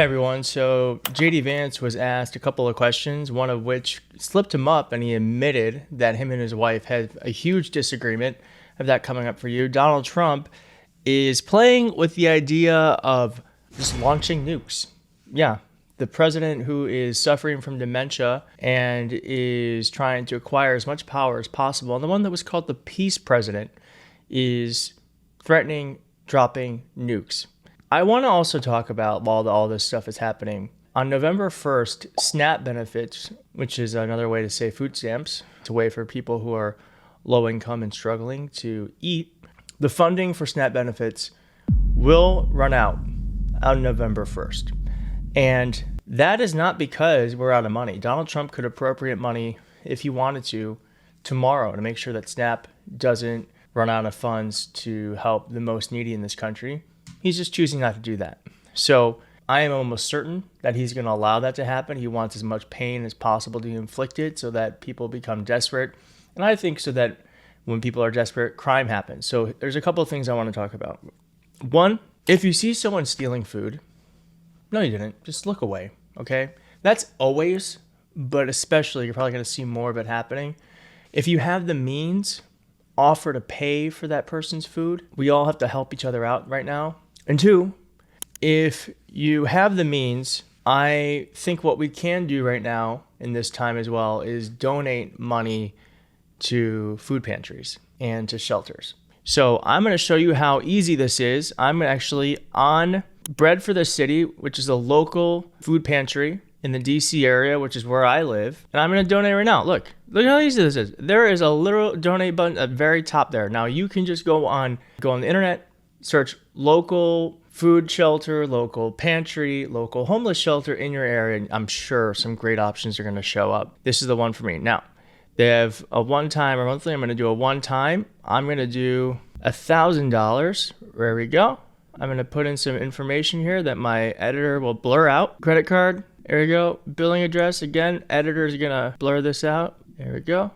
Hey everyone, so JD Vance was asked a couple of questions, one of which slipped him up, and he admitted that him and his wife had a huge disagreement. I have that coming up for you. Donald Trump is playing with the idea of just launching nukes. Yeah, the president who is suffering from dementia and is trying to acquire as much power as possible, and the one that was called the peace president, is threatening dropping nukes. I want to also talk about while all this stuff is happening. On November 1st, SNAP benefits, which is another way to say food stamps, it's a way for people who are low income and struggling to eat. The funding for SNAP benefits will run out on November 1st. And that is not because we're out of money. Donald Trump could appropriate money if he wanted to tomorrow to make sure that SNAP doesn't run out of funds to help the most needy in this country. He's just choosing not to do that. So I am almost certain that he's going to allow that to happen. He wants as much pain as possible to be inflicted so that people become desperate. And I think so that when people are desperate, crime happens. So there's a couple of things I want to talk about. One, if you see someone stealing food, no, you didn't. Just look away, okay? That's always, but especially you're probably going to see more of it happening. If you have the means, offer to pay for that person's food. We all have to help each other out right now. And two, if you have the means, I think what we can do right now in this time as well is donate money to food pantries and to shelters. So I'm going to show you how easy this is. I'm actually on Bread for the City, which is a local food pantry in the DC area, which is where I live. And I'm going to donate right now. Look how easy this is. There is a little donate button at the very top there. Now you can just go on the internet, search local food shelter, local pantry, local homeless shelter in your area. And I'm sure some great options are going to show up. This is the one for me. Now, they have a one-time or monthly. I'm going to do a one-time. I'm going to do $1,000. There we go. I'm going to put in some information here that my editor will blur out. Credit card. There we go. Billing address. Again, editor's going to blur this out. There we go.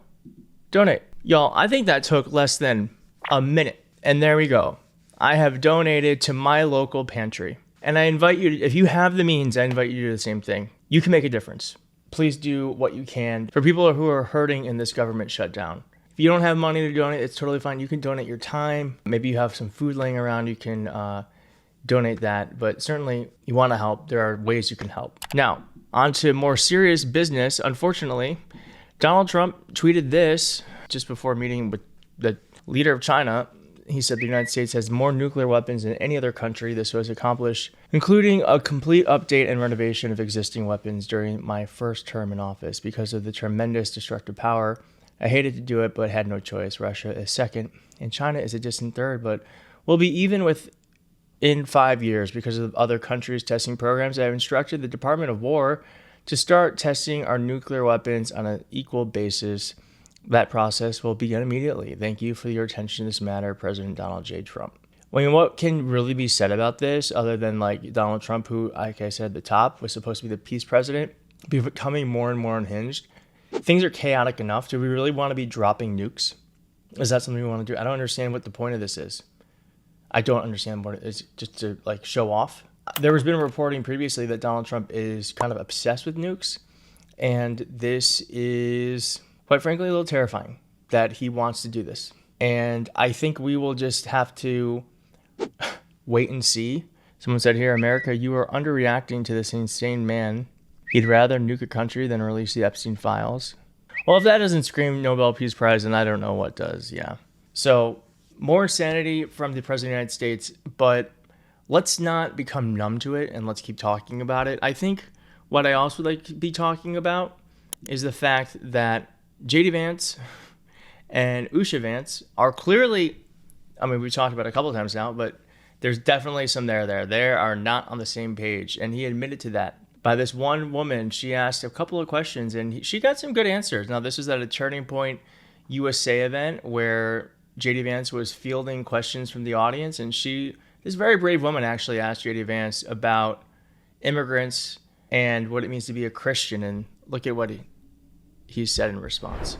Donate. Y'all, I think that took less than a minute. And there we go. I have donated to my local pantry. And I invite you, if you have the means, I invite you to do the same thing. You can make a difference. Please do what you can for people who are hurting in this government shutdown. If you don't have money to donate, it's totally fine. You can donate your time. Maybe you have some food laying around. You can donate that. But certainly, you want to help. There are ways you can help. Now, on to more serious business. Unfortunately, Donald Trump tweeted this just before meeting with the leader of China. He said the United States has more nuclear weapons than any other country. This was accomplished, including a complete update and renovation of existing weapons during my first term in office. Because of the tremendous destructive power, I hated to do it, but had no choice. Russia is second, and China is a distant third, but will be even within 5 years because of other countries' testing programs. I have instructed the Department of War to start testing our nuclear weapons on an equal basis. That process will begin immediately. Thank you for your attention to this matter, President Donald J. Trump. I mean, what can really be said about this other than like Donald Trump, who, like I said at the top, was supposed to be the peace president, becoming more and more unhinged? Things are chaotic enough. Do we really want to be dropping nukes? Is that something we want to do? I don't understand what the point of this is. I don't understand what it is, just to like show off. There has been reporting previously that Donald Trump is kind of obsessed with nukes, and this is, quite frankly, a little terrifying that he wants to do this. And I think we will just have to wait and see. Someone said here, America, you are underreacting to this insane man. He'd rather nuke a country than release the Epstein files. Well, if that doesn't scream Nobel Peace Prize, then I don't know what does, yeah. So more insanity from the President of the United States, but let's not become numb to it and let's keep talking about it. I think what I also would like to be talking about is the fact that JD Vance and Usha Vance are clearly, I mean, we've talked about it a couple of times now, but there's definitely some there. They are not on the same page. And he admitted to that. By this one woman, she asked a couple of questions and she got some good answers. Now, this is at a Turning Point USA event where JD Vance was fielding questions from the audience. And this very brave woman actually asked JD Vance about immigrants and what it means to be a Christian. And look at what he said in response.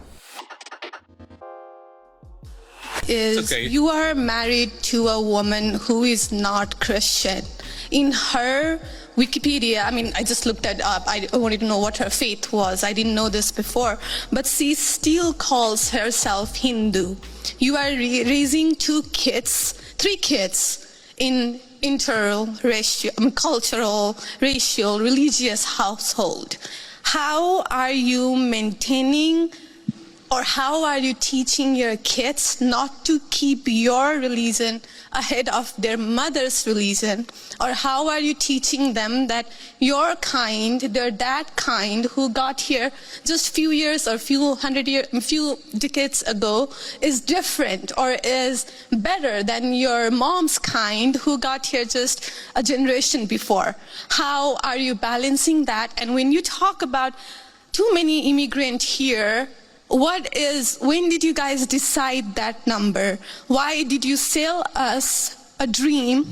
is okay. you are married to a woman who is not Christian. In her Wikipedia, I mean, I just looked it up. I wanted to know what her faith was. I didn't know this before. But she still calls herself Hindu. You are raising three kids in interracial, cultural, racial, religious household. How are you maintaining or how are you teaching your kids not to keep your religion ahead of their mother's religion? Or how are you teaching them that your kind, they're that kind who got here just few years or few decades ago is different or is better than your mom's kind who got here just a generation before? How are you balancing that? And when you talk about too many immigrants here, when did you guys decide that number? Why did you sell us a dream?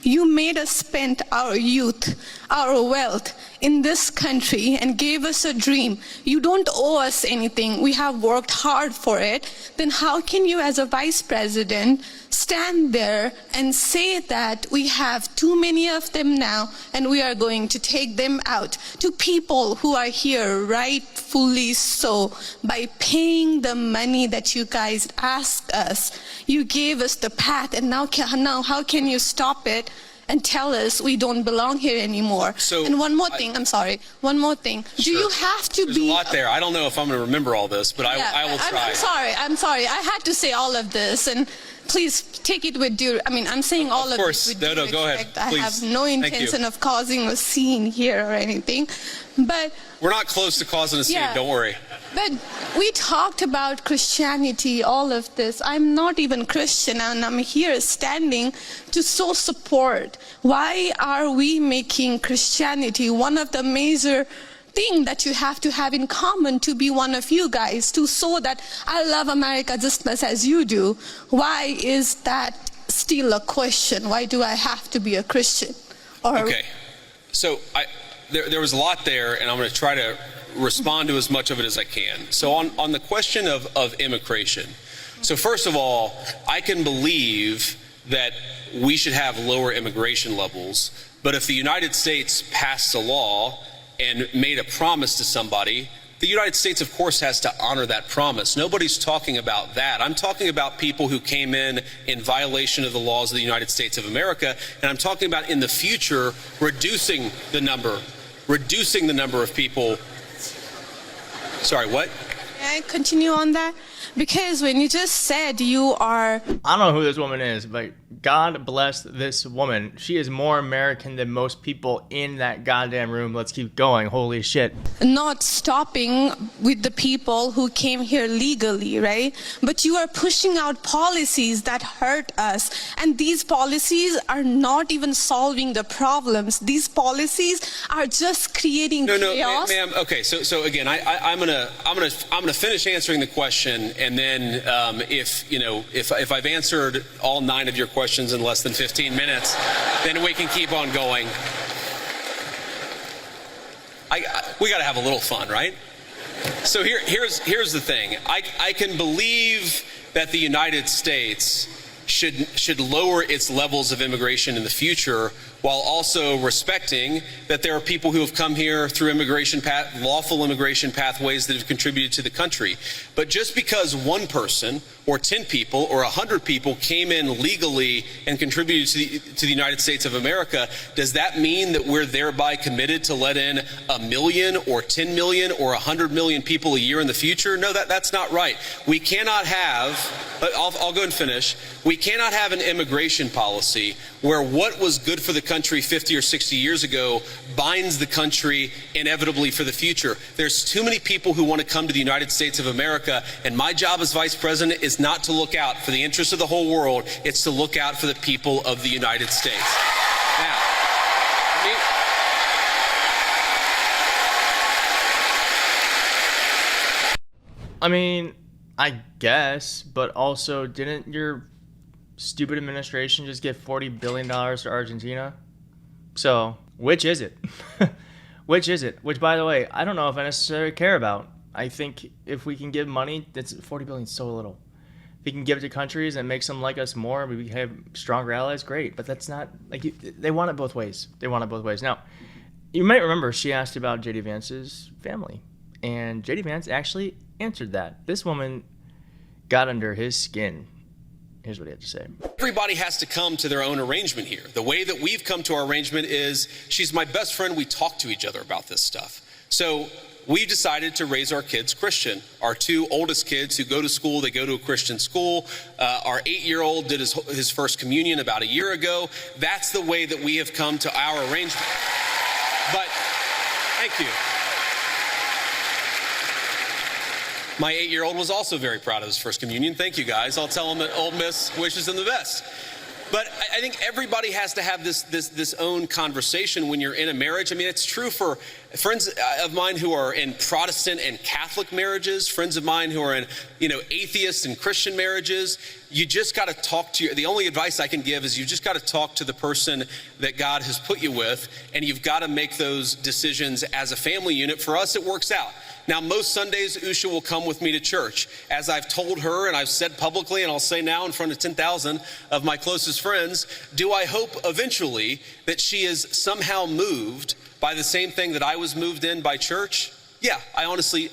You made us spend our youth, our wealth in this country and gave us a dream. You don't owe us anything. We have worked hard for it. Then how can you as a vice president stand there and say that we have too many of them now and we are going to take them out to people who are here rightfully so by paying the money that you guys asked us? You gave us the path and now how can you stop it and tell us we don't belong here anymore? And one more thing. Sure. Do you have to There's a lot there. I don't know if I'm going to remember all this, but I will try. I'm sorry. I had to say all of this, and please take it with I'm saying all of this with due respect. Go ahead. I Please. have no intention of causing a scene here or anything, but we're not close to causing a scene. Don't worry. But we talked about Christianity, all of this. I'm not even Christian, and I'm here standing to so support. Why are we making Christianity one of the major thing that you have to have in common to be one of you guys, to show that I love America just as much as you do? Why is that still a question? Why do I have to be a Christian? Okay, so there was a lot there, and I'm going to try to respond to as much of it as I can. So on the question of immigration, so first of all, I can believe that we should have lower immigration levels, but if the United States passed a law and made a promise to somebody, the United States, of course, has to honor that promise. Nobody's talking about that. I'm talking about people who came in violation of the laws of the United States of America, and I'm talking about in the future reducing the number of people. Sorry, what? May I continue on that? Because when you just said you are... I don't know who this woman is, but God bless this woman. She is more American than most people in that goddamn room. Let's keep going. Holy shit. Not stopping with the people who came here legally, right? But you are pushing out policies that hurt us. And these policies are not even solving the problems. These policies are just creating chaos. No, ma'am. Okay, so again, I'm gonna finish answering the question, and then if I've answered all 9 of your questions in less than 15 minutes, then we can keep on going. We got to have a little fun, right? So here's the thing. I can believe that the United States should lower its levels of immigration in the future, while also respecting that there are people who have come here through lawful immigration pathways that have contributed to the country. But just because one person or 10 people or 100 people came in legally and contributed to the United States of America, does that mean that we're thereby committed to let in 1 million or 10 million or 100 million people a year in the future? No, that's not right. We cannot have, I'll go and finish, we cannot have an immigration policy where what was good for the country 50 or 60 years ago binds the country inevitably for the future. There's too many people who want to come to the United States of America, and my job as vice president is not to look out for the interests of the whole world, it's to look out for the people of the United States. Now, I mean, I guess, but also didn't your stupid administration just get $40 billion to Argentina? So, which is it? Which is it? Which, by the way, I don't know if I necessarily care about. I think if we can give money, that's $40 billion is so little. If he can give it to countries and make them like us more, we have stronger allies, great. But that's not, like, they want it both ways. They want it both ways. Now, you might remember she asked about JD Vance's family. And JD Vance actually answered that. This woman got under his skin. Here's what he had to say. Everybody has to come to their own arrangement here. The way that we've come to our arrangement is she's my best friend. We talk to each other about this stuff. So we decided to raise our kids Christian. Our two oldest kids who go to school, they go to a Christian school. Our 8-year-old did his first communion about a year ago. That's the way that we have come to our arrangement. But thank you. My 8-year-old was also very proud of his first communion. Thank you, guys. I'll tell him that Old Miss wishes him the best. But I think everybody has to have this own conversation when you're in a marriage. I mean, it's true for friends of mine who are in Protestant and Catholic marriages, friends of mine who are in, atheist and Christian marriages. You just got to talk to the only advice I can give is you just got to talk to the person that God has put you with, and you've got to make those decisions as a family unit. For us, it works out. Now, most Sundays, Usha will come with me to church. As I've told her, and I've said publicly, and I'll say now in front of 10,000 of my closest friends, do I hope eventually that she is somehow moved by the same thing that I was moved in by church? Yeah, I honestly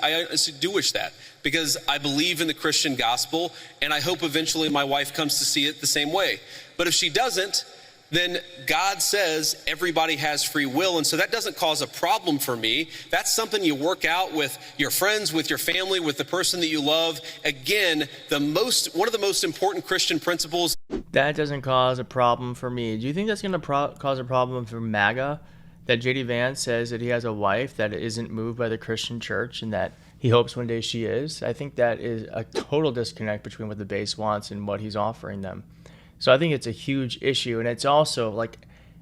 do wish that, because I believe in the Christian gospel, and I hope eventually my wife comes to see it the same way. But if she doesn't, then God says everybody has free will. And so that doesn't cause a problem for me. That's something you work out with your friends, with your family, with the person that you love. Again, one of the most important Christian principles. That doesn't cause a problem for me. Do you think that's going to cause a problem for MAGA? That JD Vance says that he has a wife that isn't moved by the Christian church and that he hopes one day she is? I think that is a total disconnect between what the base wants and what he's offering them. So I think it's a huge issue, and it's also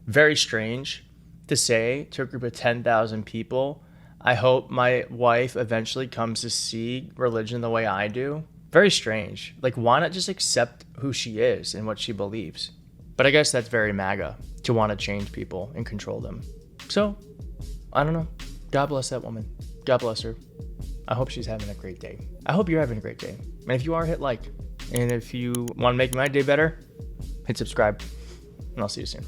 very strange to say to a group of 10,000 people, I hope my wife eventually comes to see religion the way I do. Very strange. Why not just accept who she is and what she believes? But I guess that's very MAGA, to want to change people and control them. So, I don't know. God bless that woman. God bless her. I hope she's having a great day. I hope you're having a great day. And if you are, hit like. And if you want to make my day better, hit subscribe. And I'll see you soon.